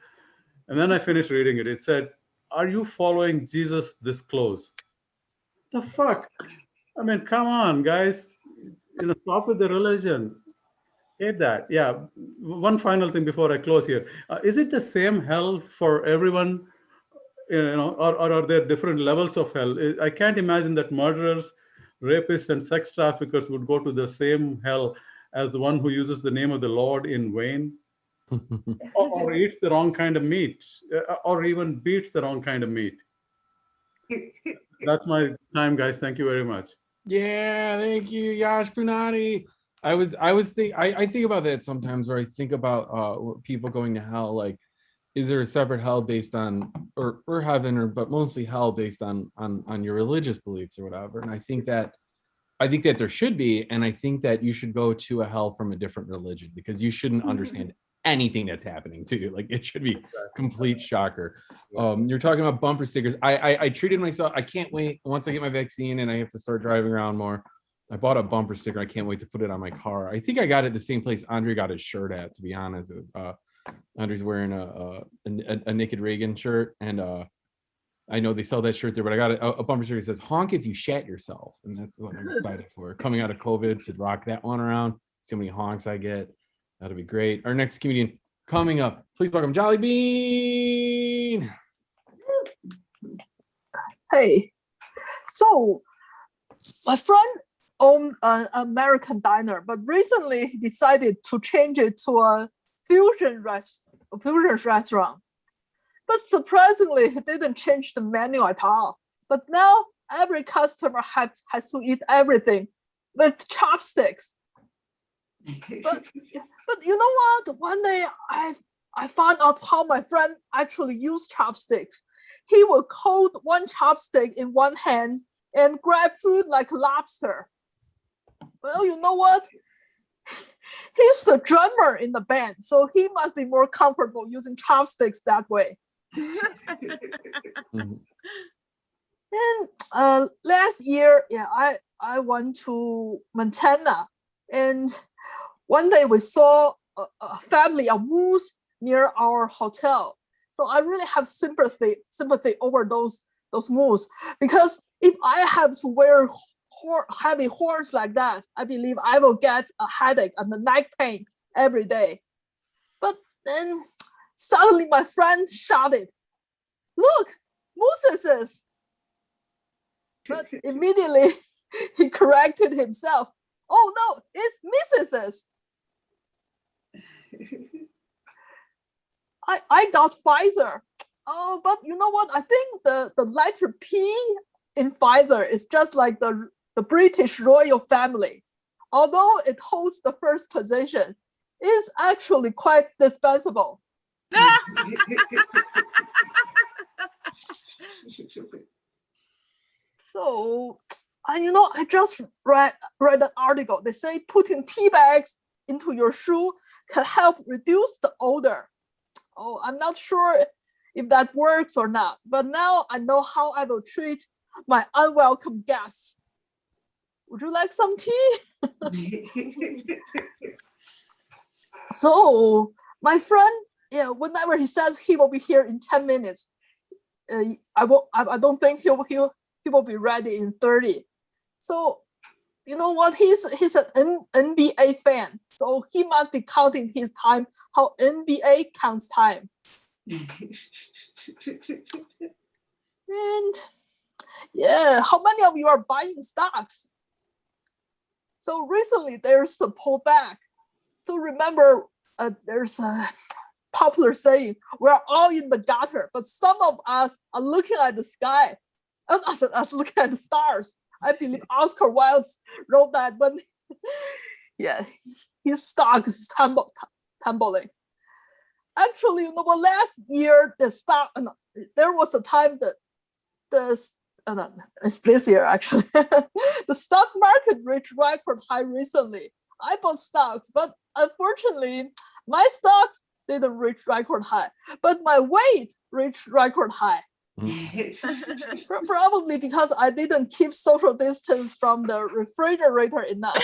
S8: And then I finished reading it. It said, "Are you following Jesus this close?" The fuck? I mean, come on, guys. Stop with the religion. Hate that. Yeah. One final thing before I close here. Is it the same hell for everyone? Or are there different levels of hell? I can't imagine that murderers, rapists, and sex traffickers would go to the same hell as the one who uses the name of the Lord in vain, or eats the wrong kind of meat, or even beats the wrong kind of meat. That's my time, guys. Thank you very much.
S1: Yeah, thank you, Yash Punani. I think about that sometimes, where I think about people going to hell. Like, is there a separate hell based on, or heaven, but mostly hell based on your religious beliefs or whatever? And I think that there should be, and I think that you should go to a hell from a different religion, because you shouldn't understand anything that's happening to you. Like it should be complete shocker. You're talking about bumper stickers. I treated myself. I can't wait once I get my vaccine and I have to start driving around more. I bought a bumper sticker. I can't wait to put it on my car. I think I got it the same place Andre got his shirt at, to be honest. Andre's wearing a Naked Reagan shirt, and I know they sell that shirt there, but I got a bumper sticker that says "Honk if you shat yourself," and that's what I'm excited for. Coming out of COVID, to rock that one around, see how many honks I get. That'll be great. Our next comedian coming up, please welcome Jolly Bean.
S9: Hey, so my friend owned an American diner, but recently he decided to change it to a fusion restaurant. But surprisingly, he didn't change the menu at all. But now every customer has to eat everything with chopsticks. But you know what? One day I found out how my friend actually used chopsticks. He would hold one chopstick in one hand and grab food like a lobster. Well, you know what? He's the drummer in the band, so he must be more comfortable using chopsticks that way. And last year, I went to Montana, and one day we saw a family of moose near our hotel. So I really have sympathy over those moose, because if I have to wear heavy horns like that, I believe I will get a headache and a neck pain every day. But then suddenly my friend shouted, "Look, mooses!" But immediately he corrected himself. "Oh no, it's missuses." I got Pfizer. Oh, but you know what? I think the letter P in Pfizer is just like the British royal family. Although it holds the first position, it's actually quite dispensable. So, I just read an article. They say putting tea bags into your shoe can help reduce the odor. Oh, I'm not sure if that works or not, but now I know how I will treat my unwelcome guests. Would you like some tea? So my friend, whenever he says he will be here in 10 minutes, I don't think he will be ready in 30. So you know what? He's an NBA fan, so he must be counting his time how NBA counts time. And how many of you are buying stocks? So recently there's a pullback. So remember, there's a popular saying, "We're all in the gutter," but some of us are looking at the sky. Us looking at the stars. I believe Oscar Wilde wrote that when, his stock is tumbling. Actually, last year there was a time that it's this year actually. The stock market reached record high recently. I bought stocks, but unfortunately, my stocks didn't reach record high, but my weight reached record high. Probably because I didn't keep social distance from the refrigerator enough.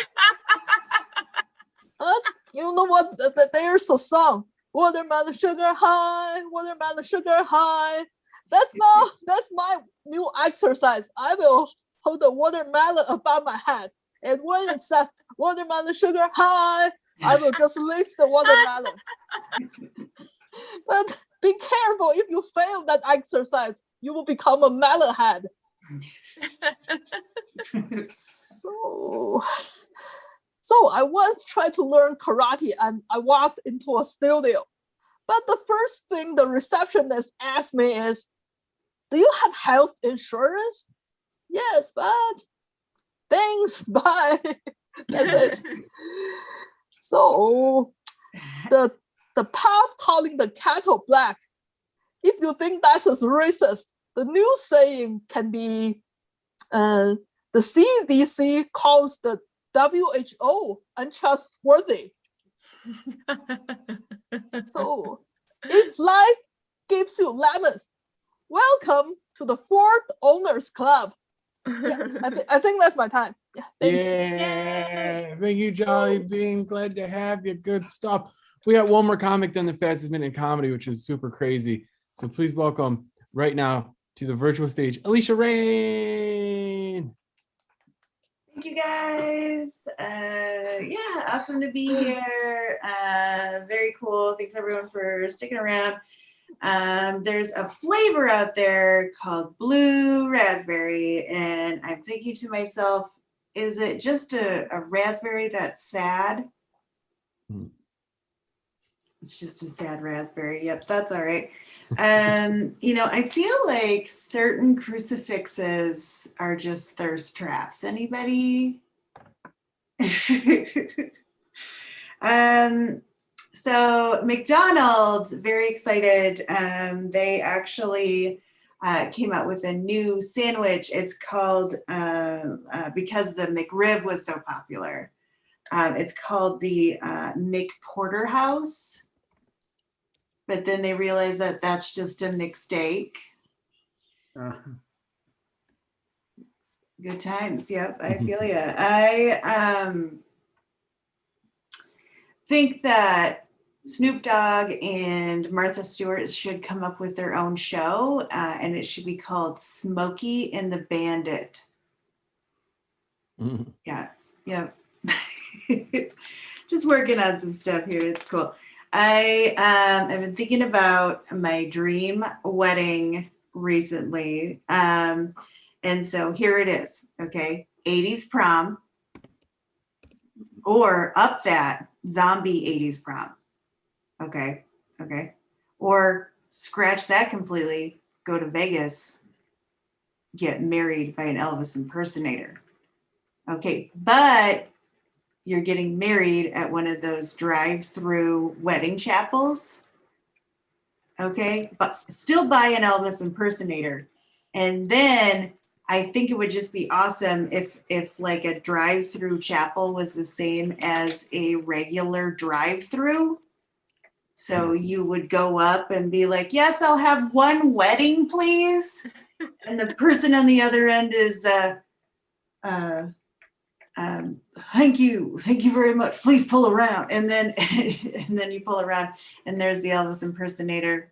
S9: You know what? There's a song, "Watermelon sugar high, watermelon sugar high." That's my new exercise. I will hold the watermelon above my head, and when it says "watermelon sugar high," I will just lift the watermelon. But be careful, if you fail that exercise, you will become a melon head. So I once tried to learn karate and I walked into a studio. But the first thing the receptionist asked me is, "Do you have health insurance?" "Yes, but..." "Thanks, bye." That's it. So the pot calling the kettle black. If you think that's as racist, the new saying can be, the CDC calls the WHO untrustworthy. So if life gives you lemons, welcome to the Fourth Owners Club. Yeah, I think that's my time. Yeah, thanks.
S1: Yeah, thank you, Jolly Bean. Glad to have you. Good stuff. We got one more comic than the fastest minute in comedy, which is super crazy. So please welcome right now to the virtual stage, Alicia Rain.
S10: Thank you guys. Yeah, awesome to be here. Very cool. Thanks everyone for sticking around. There's a flavor out there called blue raspberry, and I'm thinking to myself, is it just a raspberry that's sad? It's just a sad raspberry. Yep, that's all right. You know, I feel like certain crucifixes are just thirst traps. Anybody? So McDonald's, very excited. They actually came out with a new sandwich. It's called, because the McRib was so popular, it's called the McPorterhouse. But then they realized that that's just a McSteak. Good times. Yep, I feel you. I think that Snoop Dogg and Martha Stewart should come up with their own show, and it should be called Smokey and the Bandit. Yeah, yeah. Just working on some stuff here. It's cool. I've been thinking about my dream wedding recently. And so here it is. Okay. 80s prom, or up that zombie 80s prom. Okay. Okay. Or scratch that completely, go to Vegas, get married by an Elvis impersonator. Okay. But you're getting married at one of those drive-through wedding chapels. Okay. But still by an Elvis impersonator. And then I think it would just be awesome if like a drive-through chapel was the same as a regular drive-through. So you would go up and be like, yes, I'll have one wedding, please. And the person on the other end is, thank you very much. Please pull around. And then, and then you pull around and there's the Elvis impersonator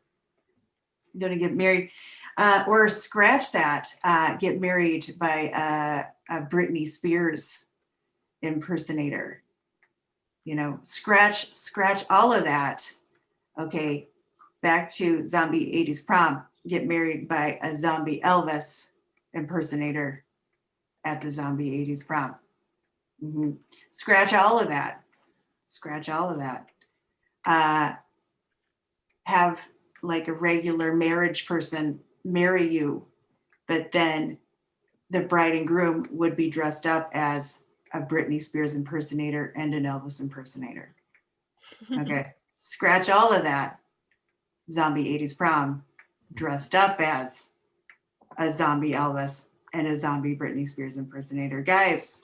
S10: going to get married. Or scratch that, get married by a Britney Spears impersonator. You know, scratch all of that. Okay, back to zombie 80s prom, get married by a zombie Elvis impersonator at the zombie 80s prom. Mm-hmm. Scratch all of that. Scratch all of that. Have like a regular marriage person marry you, but then the bride and groom would be dressed up as a Britney Spears impersonator and an Elvis impersonator. Okay, scratch all of that. Zombie 80s prom, dressed up as a zombie Elvis and a zombie Britney Spears impersonator. Guys,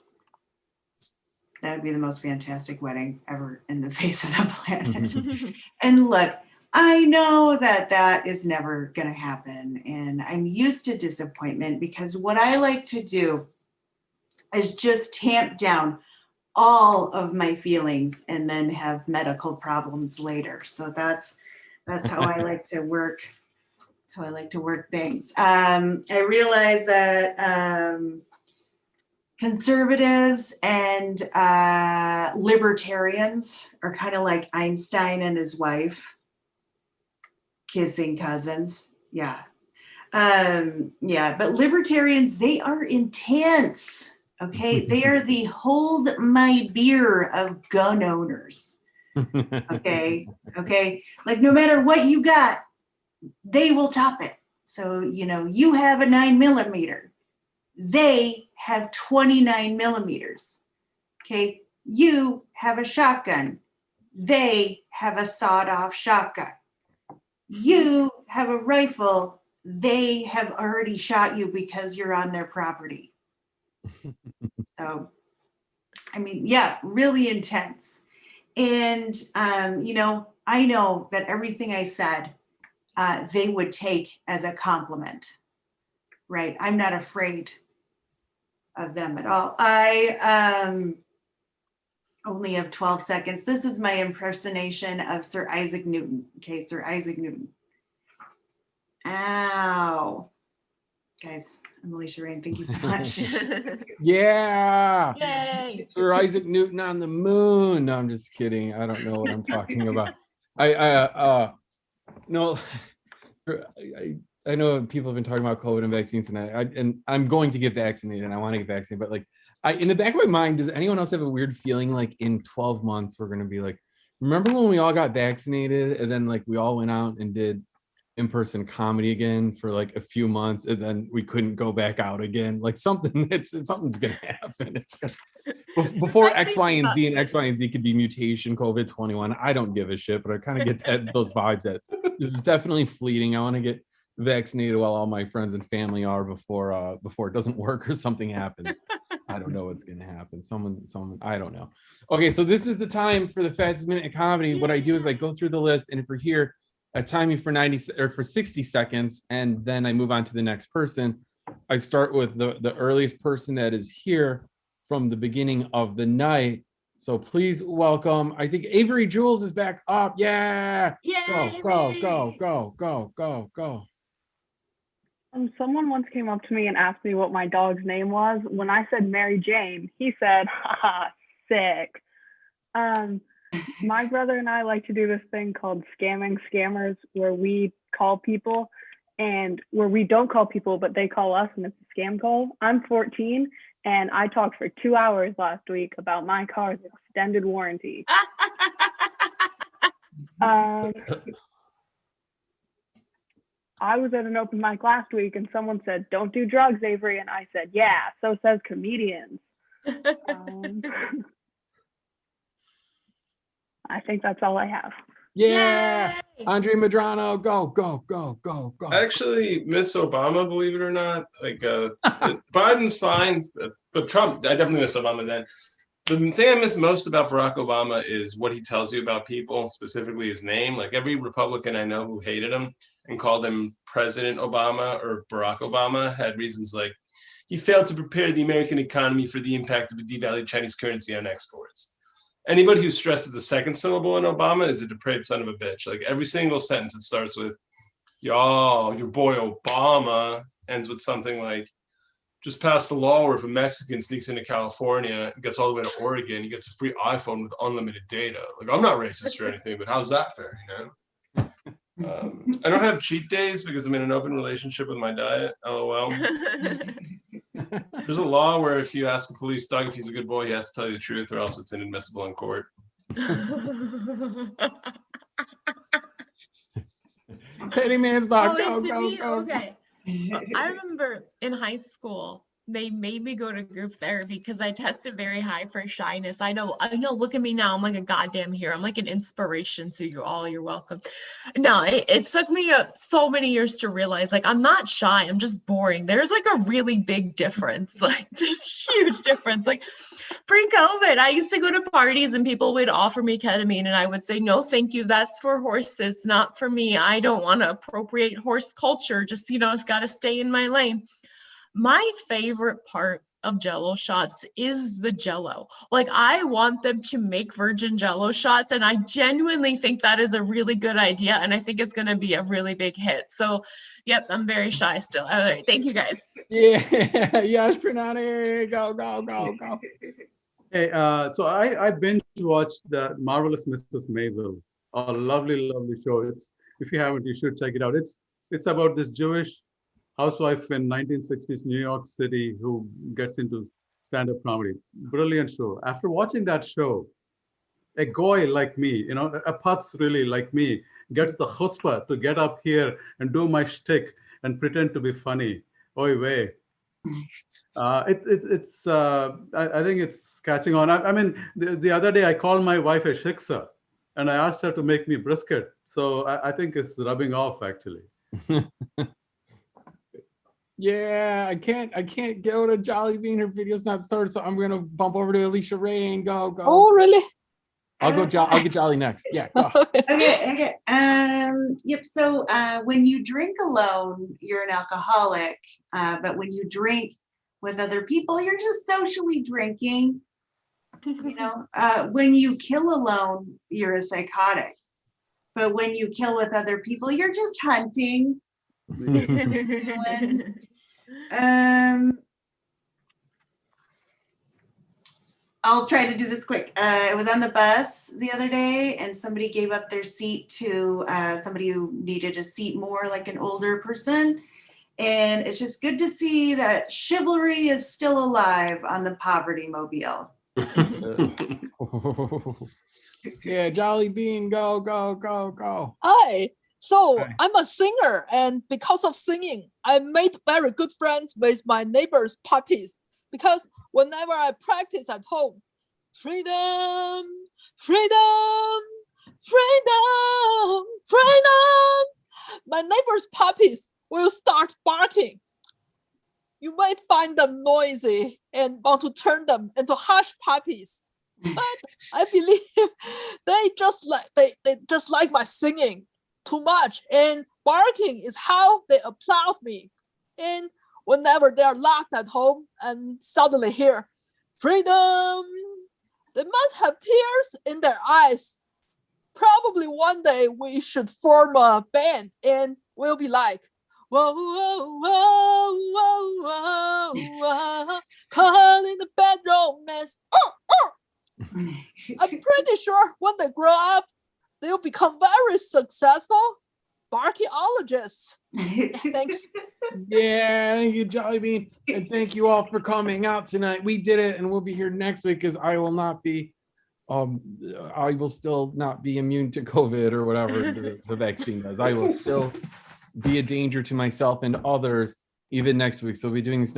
S10: that would be the most fantastic wedding ever in the face of the planet. And look, I know that that is never going to happen. And I'm used to disappointment because what I like to do is just tamp down all of my feelings and then have medical problems later. So that's how I like to work. That's how I like to work things. I realize that conservatives and libertarians are kind of like Einstein and his wife. Kissing cousins. Yeah. Yeah, but libertarians, they are intense. Okay. They are the hold my beer of gun owners. Okay. Okay. Like no matter what you got, they will top it. So, you know, you have a 9mm. They have 29 millimeters. Okay. You have a shotgun. They have a sawed-off shotgun. You have a rifle, they have already shot you because you're on their property. So, I mean, yeah, really intense. And, I know that everything I said, they would take as a compliment, right? I'm not afraid of them at all. I only have 12 seconds. This is my impersonation of Sir Isaac Newton. Okay, Sir Isaac Newton. Ow. Guys, I'm Alicia Rain. Thank you so much.
S1: Yeah.
S2: Yay.
S1: Sir Isaac Newton on the moon. No, I'm just kidding. I don't know what I'm talking about. No, I know people have been talking about COVID and vaccines, and I'm going to get vaccinated, and I want to get vaccinated, but like, in the back of my mind, does anyone else have a weird feeling like in 12 months we're going to be like, remember when we all got vaccinated and then like we all went out and did in-person comedy again for like a few months and then we couldn't go back out again? Like something's gonna happen. It's gonna, before X, Y, and Z, and X, Y, and Z could be mutation COVID-21. I don't give a shit, but I kind of get those vibes that this is definitely fleeting. I want to get vaccinated while all my friends and family are before it doesn't work or something happens. I don't know what's gonna happen. Someone, I don't know. Okay, so this is the time for the fastest minute in comedy. What I do is I go through the list, and if we're here, I time you for 60 seconds, and then I move on to the next person. I start with the earliest person that is here from the beginning of the night. So please welcome, I think Avery Jules is back up. Yeah.
S2: Yay,
S1: Go.
S5: Someone once came up to me and asked me what my dog's name was. When I said Mary Jane, he said, haha, sick. My brother and I like to do this thing called scamming scammers, where we call people and where we don't call people, but they call us and it's a scam call. I'm 14 and I talked for 2 hours last week about my car's extended warranty. I was at an open mic last week and someone said, don't do drugs, Avery. And I said, yeah, so says comedians. I think that's all I have.
S1: Yeah.
S2: Yay!
S1: Andre Madrano, go.
S6: Actually, Miss Obama, believe it or not, like Biden's fine, but Trump, I definitely miss Obama then. The thing I miss most about Barack Obama is what he tells you about people, specifically his name. Like every Republican I know who hated him and called him President Obama or Barack Obama had reasons like he failed to prepare the American economy for the impact of a devalued Chinese currency on exports. Anybody who stresses the second syllable in Obama is a depraved son of a bitch. Like every single sentence, it starts with, y'all, your boy Obama, ends with something like, just passed a law where if a Mexican sneaks into California and gets all the way to Oregon, he gets a free iPhone with unlimited data. Like, I'm not racist or anything, but how's that fair, I don't have cheat days because I'm in an open relationship with my diet, LOL. There's a law where if you ask a police dog if he's a good boy, he has to tell you the truth or else it's inadmissible in court.
S1: Petty man's box.
S2: Go. Okay. I remember in high school, they made me go to group therapy because I tested very high for shyness. I know, look at me now. I'm like a goddamn hero. I'm like an inspiration to you all. You're welcome. No, it took me so many years to realize, like, I'm not shy. I'm just boring. There's like a really big difference. Like, there's huge difference. Like, pre-COVID, I used to go to parties and people would offer me ketamine and I would say, no, thank you. That's for horses, not for me. I don't want to appropriate horse culture. Just, it's got to stay in my lane. My favorite part of Jell-O shots is the Jell-O. Like, I want them to make virgin Jell-O shots, and I genuinely think that is a really good idea, and I think it's going to be a really big hit. So, yep, I'm very shy still. All right, thank you, guys.
S1: Yeah, Yash Pranani, go.
S8: Hey, so I binge watched the Marvelous Mrs. Maisel, a lovely show. If you haven't, you should check it out. It's about this Jewish housewife in 1960s New York City who gets into stand-up comedy. Brilliant show. After watching that show, a guy like me, a putz really like me, gets the chutzpah to get up here and do my shtick and pretend to be funny. Oy vey. I think it's catching on. I mean, the other day I called my wife a shiksa and I asked her to make me brisket. So I think it's rubbing off actually.
S1: Yeah, I can't go to Jolly Bean. Her video's not started, so I'm gonna bump over to Alicia Rain. Go.
S9: Oh, really?
S1: I'll get Jolly next. Yeah. Go.
S10: Okay. Yep. So when you drink alone, you're an alcoholic. But when you drink with other people, you're just socially drinking. You know, when you kill alone, you're a psychotic. But when you kill with other people, you're just hunting. I'll try to do this quick. I was on the bus the other day and somebody gave up their seat to somebody who needed a seat more, like an older person. And it's just good to see that chivalry is still alive on the poverty mobile.
S1: Yeah, Jolly Bean, go, go, go, go.
S9: Hi. So
S1: Hi.
S9: I'm a singer, and because of singing, I made very good friends with my neighbors' puppies. Because whenever I practice at home, freedom, freedom, freedom, freedom, my neighbors' puppies will start barking. You might find them noisy and want to turn them into hush puppies. But I believe they just like my singing too much, and barking is how they applaud me. And whenever they are locked at home and suddenly hear freedom, they must have tears in their eyes. Probably one day we should form a band and we'll be like, whoa, whoa, whoa, whoa, whoa, whoa, calling the bad romance. I'm pretty sure when they grow up, they'll become very successful barkeologists. Thanks.
S1: Yeah, thank you, Jolly Bean. And thank you all for coming out tonight. We did it, and we'll be here next week because I will not be, I will still not be immune to COVID or whatever the vaccine does. I will still be a danger to myself and others even next week. So we'll be doing this